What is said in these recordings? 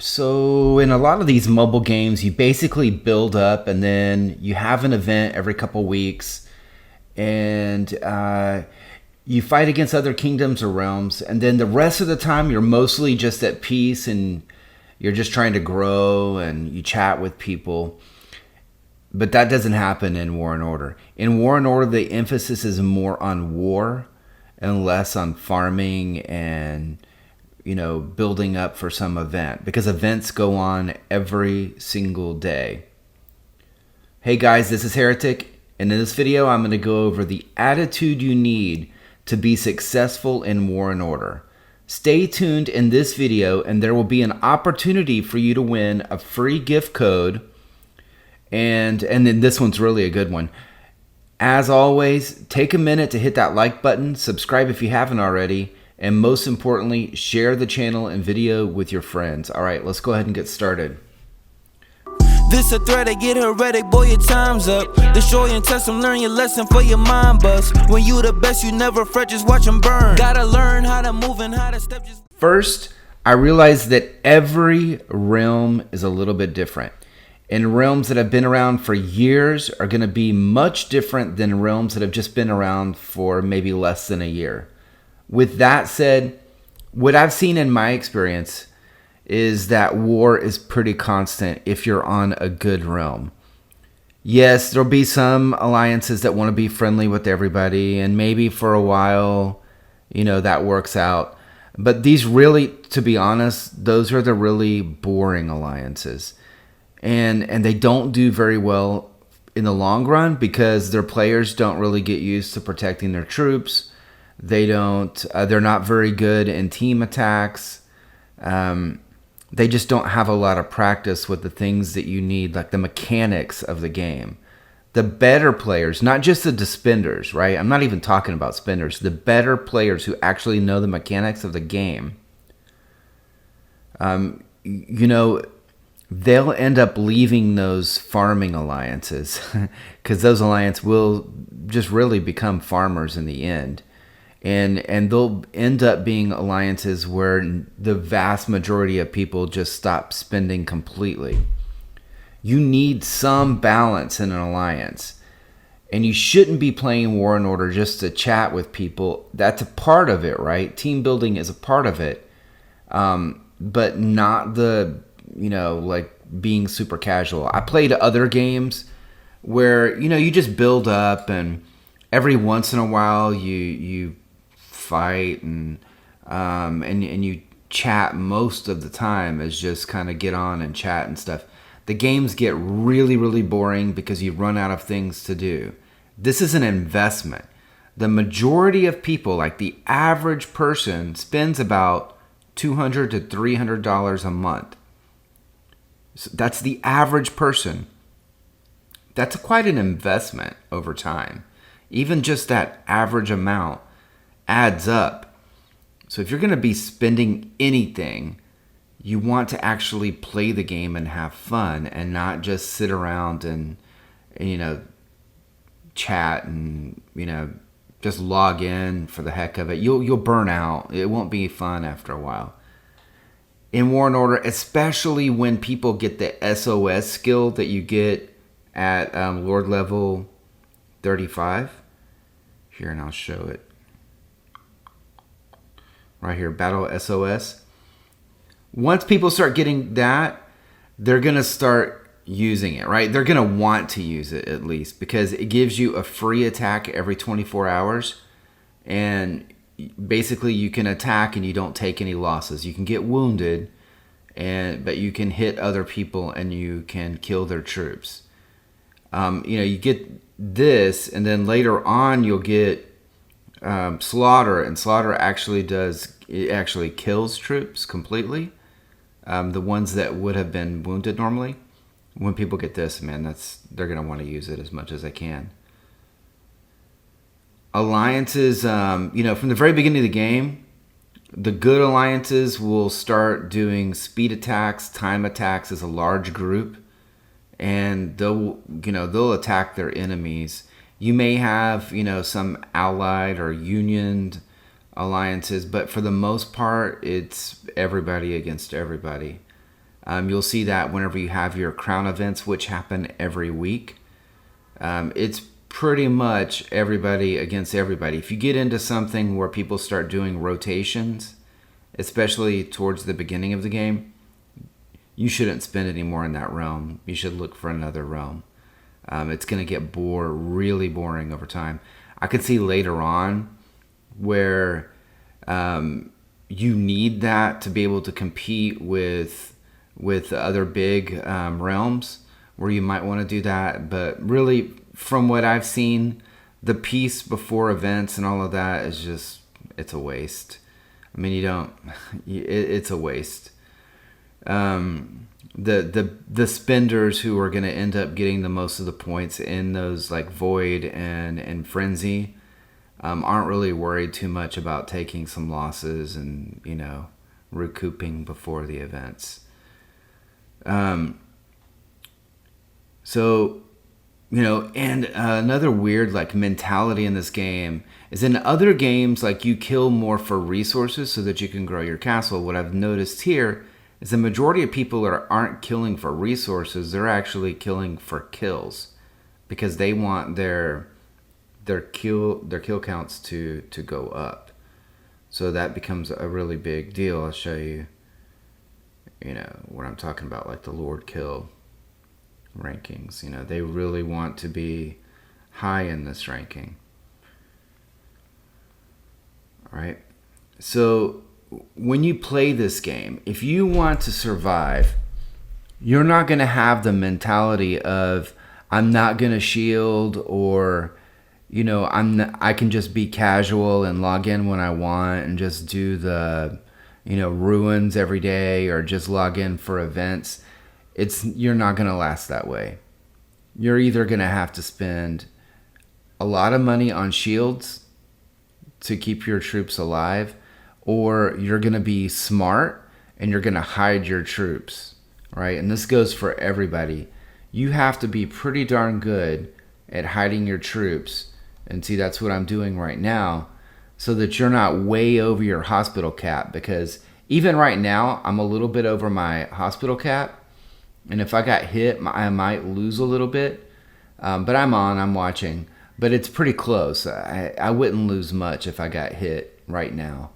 So in a lot of these mobile games, you basically build up and then you have an event every couple weeks, and you fight against other kingdoms or realms, and then the rest of the time you're mostly just at peace and you're just trying to grow and you chat with people. But that doesn't happen in War and Order. In War and Order, the emphasis is more on war and less on farming and building up for some event, because events go on every single day. Hey guys, this is Heretic, and in this video I'm going to go over the attitude you need to be successful in War and Order. Stay tuned in this video and there will be an opportunity for you to win a free gift code, and then this one's really a good one. As always, take a minute to hit that like button, subscribe if you haven't already, and most importantly, share the channel and video with your friends. All right, let's go ahead and get started. This a threat to get heretic, boy, your time's up. Destroy and test them, learn your lesson for your mind bust. When you the best, you never fret, just watch them burn. Gotta learn how to move and how to step just... First, I realized that every realm is a little bit different. And realms that have been around for years are going to be much different than realms that have just been around for maybe less than a year. With that said, what I've seen in my experience is that war is pretty constant if you're on a good realm. Yes, there'll be some alliances that want to be friendly with everybody, and maybe for a while, that works out. But these really, to be honest, those are the really boring alliances. And they don't do very well in the long run because their players don't really get used to protecting their troops. They're not very good in team attacks. They just don't have a lot of practice with the things that you need, like the mechanics of the game. The better players, not just the spenders, right? I'm not even talking about spenders. The better players who actually know the mechanics of the game, they'll end up leaving those farming alliances because those alliances will just really become farmers in the end. And they'll end up being alliances where the vast majority of people just stop spending completely. You need some balance in an alliance. And you shouldn't be playing War and Order just to chat with people. That's a part of it, right? Team building is a part of it. But not the, like being super casual. I played other games where, you just build up and every once in a while you fight and you chat most of the time as just kind of get on and chat and stuff. The games get really, really boring because you run out of things to do. This is an investment. The majority of people, like the average person, spends about $200 to $300 a month. So that's the average person. That's quite an investment over time. Even just that average amount adds up. So if you're going to be spending anything, you want to actually play the game and have fun and not just sit around and chat and just log in for the heck of it. You'll burn out. It won't be fun after a while. In War and Order, especially when people get the SOS skill that you get at Lord level 35. Here, and I'll show it. Right here, Battle SOS. Once people start getting that, they're going to start using it, right? They're going to want to use it at least because it gives you a free attack every 24 hours. And basically you can attack and you don't take any losses. You can get wounded, but you can hit other people and you can kill their troops. You get this, and then later on you'll get Slaughter, and Slaughter actually kills troops completely. The ones that would have been wounded normally. When people get this, man, they're gonna want to use it as much as they can. Alliances, from the very beginning of the game, the good alliances will start doing speed attacks, time attacks as a large group, and they'll attack their enemies. You may have, some allied or unioned alliances, but for the most part, it's everybody against everybody. You'll see that whenever you have your crown events, which happen every week. It's pretty much everybody against everybody. If you get into something where people start doing rotations, especially towards the beginning of the game, you shouldn't spend any more in that realm. You should look for another realm. It's going to get really boring over time. I could see later on where you need that to be able to compete with other big realms, where you might want to do that. But really, from what I've seen, the piece before events and all of that is just, it's a waste. I mean, it's a waste. The spenders who are going to end up getting the most of the points in those like Void and Frenzy aren't really worried too much about taking some losses and, recouping before the events. And another weird like mentality in this game is, in other games, like, you kill more for resources so that you can grow your castle. What I've noticed here is the majority of people aren't killing for resources. They're actually killing for kills because they want their kill counts to go up. So that becomes a really big deal. I'll show you, what I'm talking about, like the Lord Kill rankings. They really want to be high in this ranking. All right. So when you play this game, if you want to survive, you're not going to have the mentality of, I'm not going to shield, or I can just be casual and log in when I want and just do the ruins every day, or just log in for events. You're not going to last that way. You're either going to have to spend a lot of money on shields to keep your troops alive, or you're going to be smart and you're going to hide your troops, right? And this goes for everybody. You have to be pretty darn good at hiding your troops. And see, that's what I'm doing right now, so that you're not way over your hospital cap, because even right now, I'm a little bit over my hospital cap. And if I got hit, I might lose a little bit. But I'm watching. But it's pretty close. I wouldn't lose much if I got hit right now.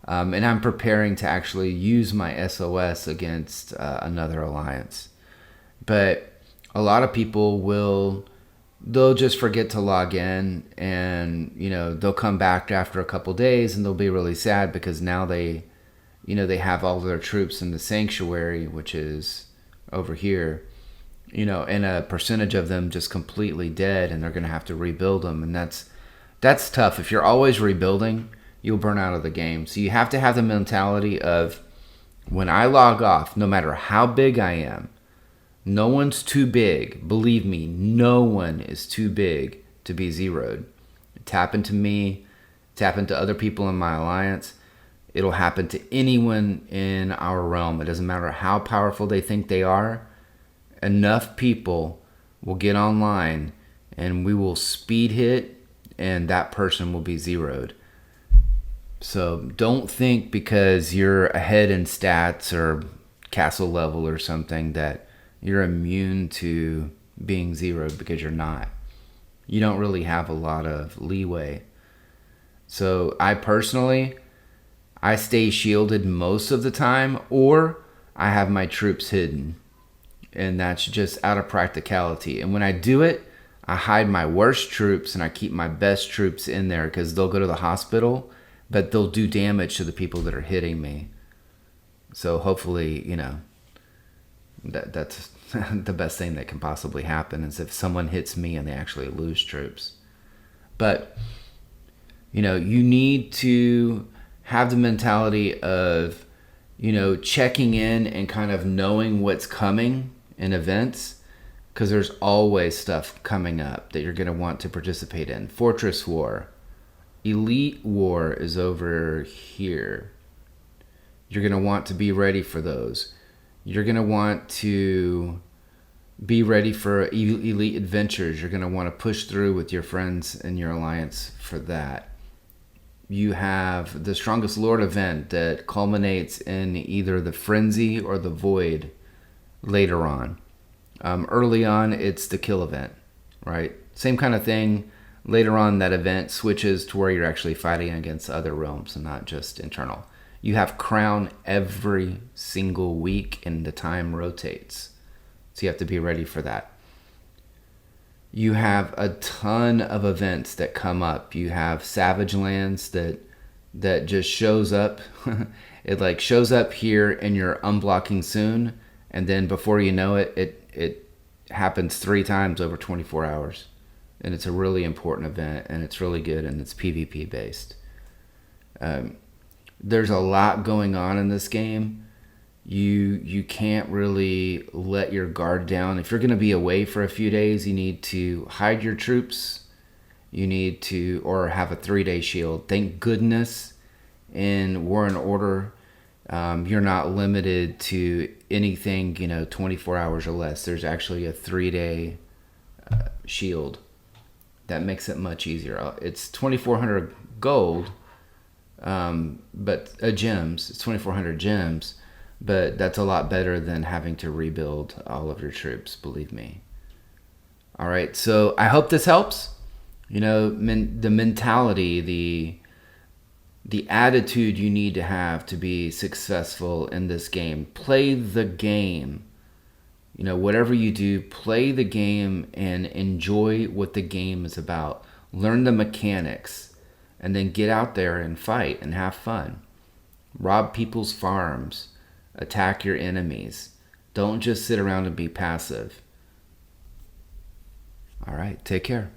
And I'm preparing to actually use my SOS against another alliance. But a lot of people they'll just forget to log in, and they'll come back after a couple days and they'll be really sad because now they have all their troops in the sanctuary, which is over here, and a percentage of them just completely dead, and they're going to have to rebuild them. And that's tough. If you're always rebuilding, you'll burn out of the game. So you have to have the mentality of, when I log off, no matter how big I am, no one's too big. Believe me, no one is too big to be zeroed. It's happened to me. It's happened to other people in my alliance. It'll happen to anyone in our realm. It doesn't matter how powerful they think they are. Enough people will get online and we will speed hit, and that person will be zeroed. So don't think because you're ahead in stats or castle level or something that you're immune to being zeroed, because you're not. You don't really have a lot of leeway. So I stay shielded most of the time, or I have my troops hidden. And that's just out of practicality. And when I do it, I hide my worst troops and I keep my best troops in there, because they'll go to the hospital, but they'll do damage to the people that are hitting me. So hopefully, that's the best thing that can possibly happen, is if someone hits me and they actually lose troops. But, you need to have the mentality of, checking in and kind of knowing what's coming in events, because there's always stuff coming up that you're going to want to participate in. Fortress War. Elite War is over here. You're going to want to be ready for those. You're going to want to be ready for Elite Adventures. You're going to want to push through with your friends in your alliance for that. You have the Strongest Lord event that culminates in either the Frenzy or the Void. later on. Early on, it's the kill event, right? Same kind of thing. Later on, that event switches to where you're actually fighting against other realms and not just internal. You have crown every single week, and the time rotates. So you have to be ready for that. You have a ton of events that come up. You have Savage Lands that just shows up. It like shows up here and you're unblocking soon. And then before you know it, it happens 3 times over 24 hours. And it's a really important event, and it's really good, and it's PvP based. There's a lot going on in this game. You can't really let your guard down. If you're going to be away for a few days, you need to hide your troops. You need to, or have a 3-day shield. Thank goodness in War and Order, you're not limited to anything, 24 hours or less. There's actually a 3-day shield. That makes it much easier. It's 2,400 gold, but gems. It's 2,400 gems, but that's a lot better than having to rebuild all of your troops, believe me. All right, so I hope this helps. The mentality, the attitude you need to have to be successful in this game. Play the game. Whatever you do, play the game and enjoy what the game is about. Learn the mechanics, and then get out there and fight and have fun. Rob people's farms. Attack your enemies. Don't just sit around and be passive. All right, take care.